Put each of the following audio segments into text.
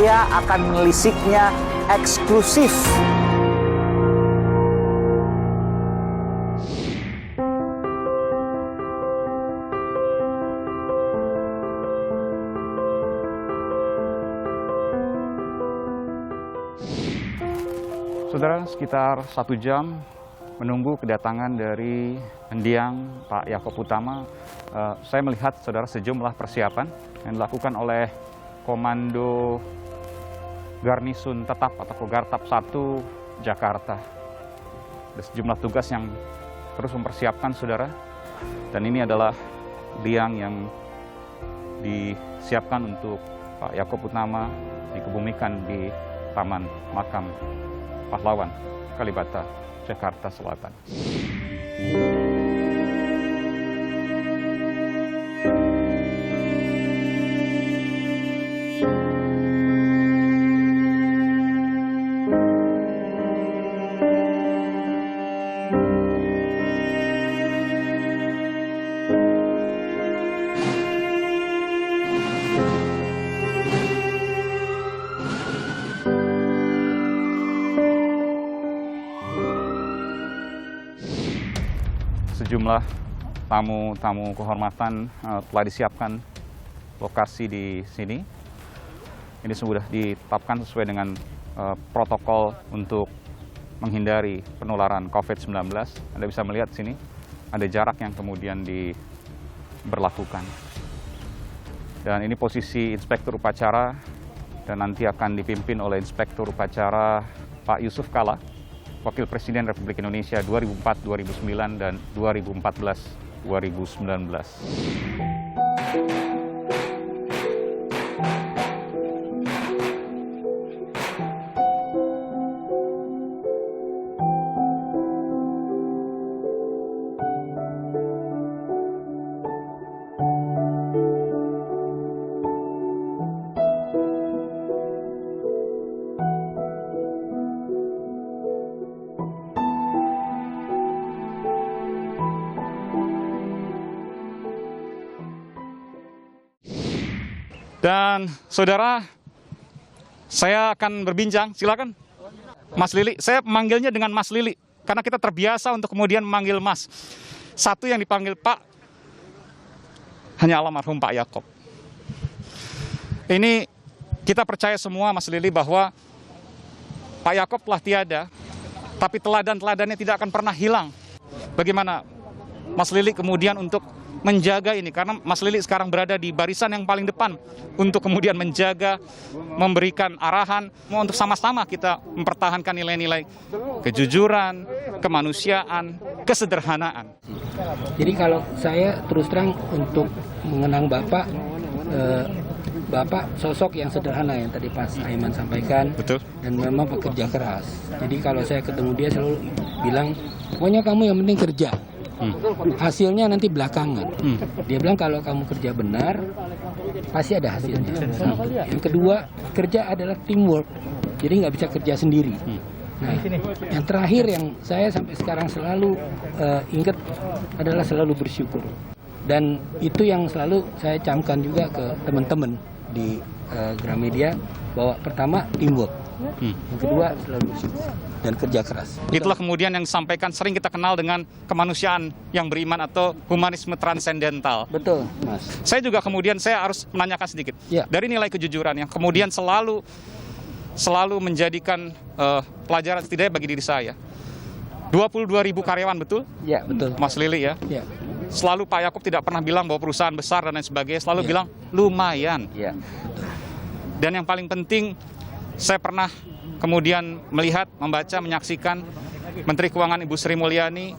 Saya akan menelisiknya eksklusif. Saudara, sekitar 1 jam menunggu kedatangan dari mendiang Pak Yaakob Utama, saya melihat, saudara, sejumlah persiapan yang dilakukan oleh Komando Garnisun Tetap atau Kogartap 1 Jakarta. Ada sejumlah tugas yang terus mempersiapkan, saudara, dan ini adalah liang yang disiapkan untuk Pak Yaakob Utama dikebumikan di Taman Makam Pahlawan Kalibata, Jakarta Selatan. Sejumlah tamu-tamu kehormatan telah disiapkan lokasi di sini. Ini sudah ditetapkan sesuai dengan protokol untuk menghindari penularan COVID-19. Anda bisa melihat sini ada jarak yang kemudian diberlakukan. Dan ini posisi Inspektur Upacara dan nanti akan dipimpin oleh Inspektur Upacara Pak Yusuf Kalla, Wakil Presiden Republik Indonesia 2004-2009 dan 2014-2019. Dan saudara, saya akan berbincang, silakan Mas Lili. Saya memanggilnya dengan Mas Lili, karena kita terbiasa untuk kemudian memanggil Mas. Satu yang dipanggil Pak, hanya almarhum Pak Yaakob. Ini kita percaya semua, Mas Lili, bahwa Pak Yaakob telah tiada, tapi teladan-teladannya tidak akan pernah hilang. Bagaimana Mas Lili kemudian untuk menjaga ini, karena Mas Lili sekarang berada di barisan yang paling depan untuk kemudian menjaga, memberikan arahan untuk sama-sama kita mempertahankan nilai-nilai kejujuran, kemanusiaan, kesederhanaan. Jadi kalau saya terus terang untuk mengenang Bapak, Bapak sosok yang sederhana yang tadi Pak Aiman sampaikan. Betul. Dan memang pekerja keras. Jadi kalau saya ketemu dia selalu bilang, pokoknya kamu yang penting kerja. Hasilnya nanti belakangan. Dia bilang kalau kamu kerja benar, pasti ada hasilnya. Yang kedua, kerja adalah teamwork. Jadi nggak bisa kerja sendiri. Nah, yang terakhir yang saya sampai sekarang selalu ingat adalah selalu bersyukur. Dan itu yang selalu saya camkan juga ke teman-teman di Gramedia, bahwa pertama teamwork. Yang kedua selalu bersyukur dan kerja keras. Itulah kemudian yang disampaikan, sering kita kenal dengan kemanusiaan yang beriman atau humanisme transendental. Betul, Mas. Saya juga kemudian saya harus menanyakan sedikit. Ya. Dari nilai kejujuran yang kemudian selalu menjadikan pelajaran setidaknya bagi diri saya. 22.000 karyawan, betul? Ya, betul. Mas Lili ya. Ya. Selalu Pak Yaakob tidak pernah bilang bahwa perusahaan besar dan lain sebagainya, selalu bilang lumayan. Ya, betul. Dan yang paling penting, saya pernah kemudian melihat, membaca, menyaksikan Menteri Keuangan Ibu Sri Mulyani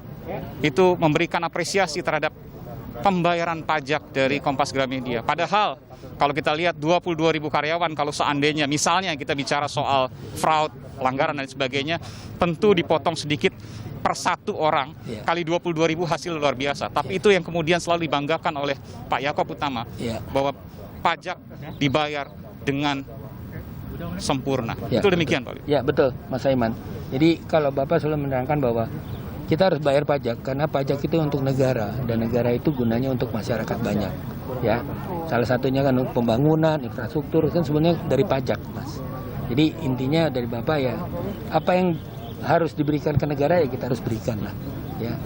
itu memberikan apresiasi terhadap pembayaran pajak dari Kompas Gramedia. Padahal kalau kita lihat 22.000 karyawan, kalau seandainya misalnya kita bicara soal fraud, pelanggaran dan sebagainya, tentu dipotong sedikit per satu orang, kali 22.000 hasil luar biasa. Tapi itu yang kemudian selalu dibanggakan oleh Pak Yaakob Utama, bahwa pajak dibayar dengan sempurna. Itu demikian, Pak. Ya, betul, Mas Aiman. Jadi kalau Bapak selalu menerangkan bahwa kita harus bayar pajak karena pajak itu untuk negara dan negara itu gunanya untuk masyarakat banyak. Ya, salah satunya kan pembangunan, infrastruktur kan sebenarnya dari pajak, Mas. Jadi intinya dari Bapak ya, apa yang harus diberikan ke negara ya kita harus berikan lah. Ya,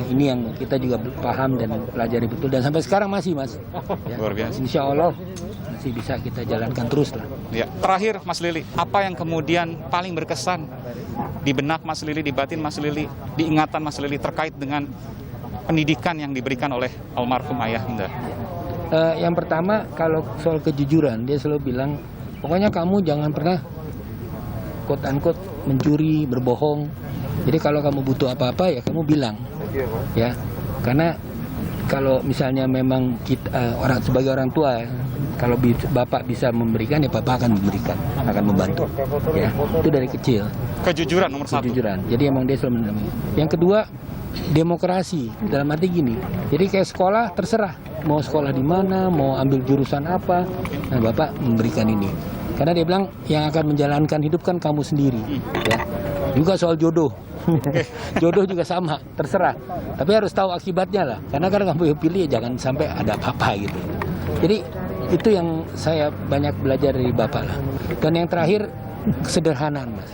ini yang kita juga paham dan pelajari betul dan sampai sekarang masih, Mas. Ya, Luar biasa. Insya Allah masih bisa kita jalankan terus lah. Ya. Terakhir Mas Lili, apa yang kemudian paling berkesan di benak Mas Lili, di batin Mas Lili, di ingatan Mas Lili terkait dengan pendidikan yang diberikan oleh almarhum ayah Anda? Yang pertama kalau soal kejujuran, dia selalu bilang, pokoknya kamu jangan pernah quote-unquote mencuri, berbohong. Jadi kalau kamu butuh apa-apa ya kamu bilang, ya. Karena kalau misalnya memang kita sebagai orang tua, kalau Bapak bisa memberikan ya Bapak akan memberikan, akan membantu. Ya, itu dari kecil. Kejujuran nomor satu. Kejujuran. Jadi emang dia selalu mendampingi. Yang kedua, demokrasi dalam arti gini. Jadi kayak sekolah terserah mau sekolah di mana, mau ambil jurusan apa. Nah, Bapak memberikan ini. Karena dia bilang yang akan menjalankan hidup kan kamu sendiri. Ya. Juga soal jodoh. Jodoh juga sama, terserah. Tapi harus tahu akibatnya lah. Karena kalau kamu pilih ya jangan sampai ada apa-apa gitu. Jadi itu yang saya banyak belajar dari Bapak lah. Dan yang terakhir kesederhanaan, Mas.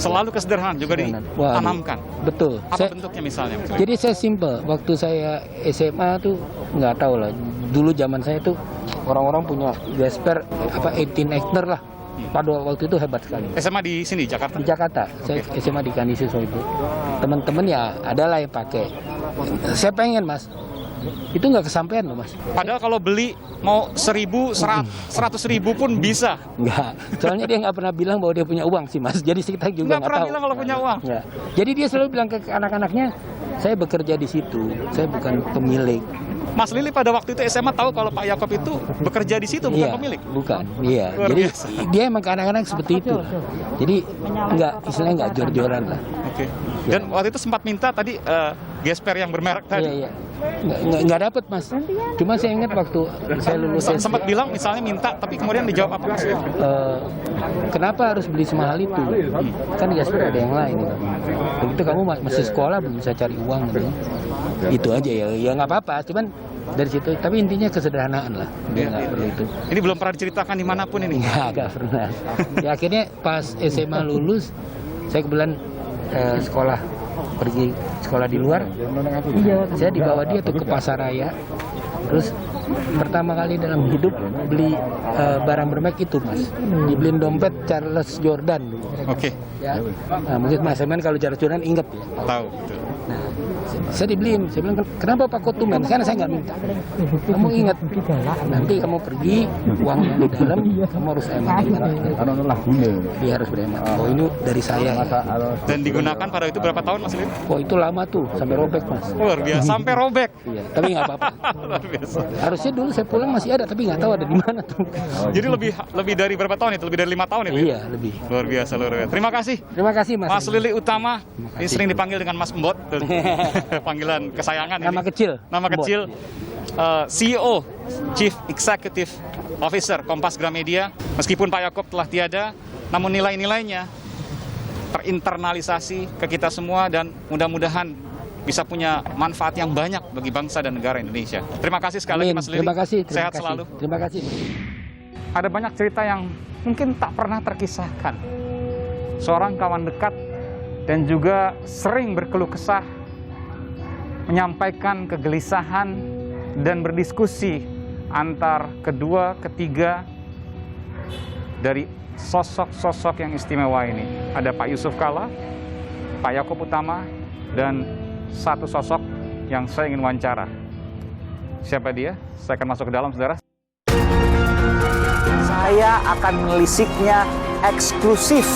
Selalu kesederhanaan juga ditanamkan. Betul. Apa bentuknya misalnya? Jadi saya simple. Waktu saya SMA tuh nggak tahu lah. Dulu zaman saya tuh orang-orang punya Vesper 18 Ekner lah. Pada waktu itu hebat sekali. SMA di sini, Jakarta? Di Jakarta. Saya SMA di Kanisius itu. Teman-teman ya adalah yang pakai. Saya pengen, Mas. Itu nggak kesampaian loh, Mas. Padahal kalau beli mau 1.000, 100.000 pun bisa. Nggak. Soalnya dia nggak pernah bilang bahwa dia punya uang sih, Mas. Jadi kita juga Nggak pernah tahu. bilang kalau punya uang. Nggak. Jadi dia selalu bilang ke anak-anaknya, saya bekerja di situ. Saya bukan pemilik. Mas Lili pada waktu itu SMA tahu kalau Pak Yaakob itu bekerja di situ, bukan pemilik? Bukan, iya. Luar Jadi biasa. dia emang ke anak-anak seperti itu. Jadi istilahnya nggak jor-joran lah. Oke. Dan waktu itu sempat minta tadi gesper yang bermerek tadi. Iya. Nggak dapet, Mas. Cuma saya ingat waktu saya lulus Sempat bilang misalnya minta, tapi kemudian dijawab apa Mas Lili? kenapa harus beli semahal itu? Kan di Gasper ada yang lain. Begitu kamu masih sekolah belum bisa cari uang gitu. Itu aja ya nggak apa-apa. Cuman dari situ, tapi intinya kesederhanaan lah. Dia nggak perlu itu. Ini belum pernah diceritakan dimanapun ini. Nggak pernah. Ya akhirnya pas SMA lulus, saya kebetulan pergi sekolah di luar. Saya dibawa dia tuh ke Pasaraya. Terus pertama kali dalam hidup beli barang bermerek itu, Mas. Dibeliin dompet Charles Jordan dulu. Oke. Ya. Nah, mungkin Mas Eman kalau Charles Jordan inget ya. Tahu. Betul. Nah, saya dibeliin. Saya bilang, kenapa Pak Kotumen? Karena saya nggak minta. Kamu ingat, nanti kamu pergi, uang yang di dalam, kamu harus hemat. Dia harus berhemat. Oh ini dari saya. Dan digunakan pada itu berapa tahun Mas Lili? Oh itu lama tuh, sampai robek, Mas. Luar biasa, sampai robek. Iya, tapi nggak apa-apa. Luar biasa. Harusnya dulu saya pulang masih ada, tapi nggak tahu ada di mana tuh. Jadi lebih dari berapa tahun itu? Lebih dari 5 tahun itu? Iya, lebih. Luar biasa, luar biasa. Terima kasih. Terima kasih, Mas. Mas Lili Utama, ini sering dipanggil dengan Mas Mbot. Panggilan kesayangan Nama ini. kecil. Nama Mbot. kecil. CEO, Chief Executive Officer Kompas Gramedia. Meskipun Pak Yaakob telah tiada, namun nilai-nilainya terinternalisasi ke kita semua dan mudah-mudahan bisa punya manfaat yang banyak bagi bangsa dan negara Indonesia. Terima kasih sekali lagi Mas Lili. Terima kasih. Sehat selalu. Terima kasih. Ada banyak cerita yang mungkin tak pernah terkisahkan. Seorang kawan dekat dan juga sering berkeluh kesah, menyampaikan kegelisahan dan berdiskusi antar kedua, ketiga dari sosok-sosok yang istimewa ini. Ada Pak Yusuf Kalla, Pak Yaakob Utama, dan satu sosok yang saya ingin wawancara. Siapa dia? Saya akan masuk ke dalam, saudara. Saya akan menelisiknya eksklusif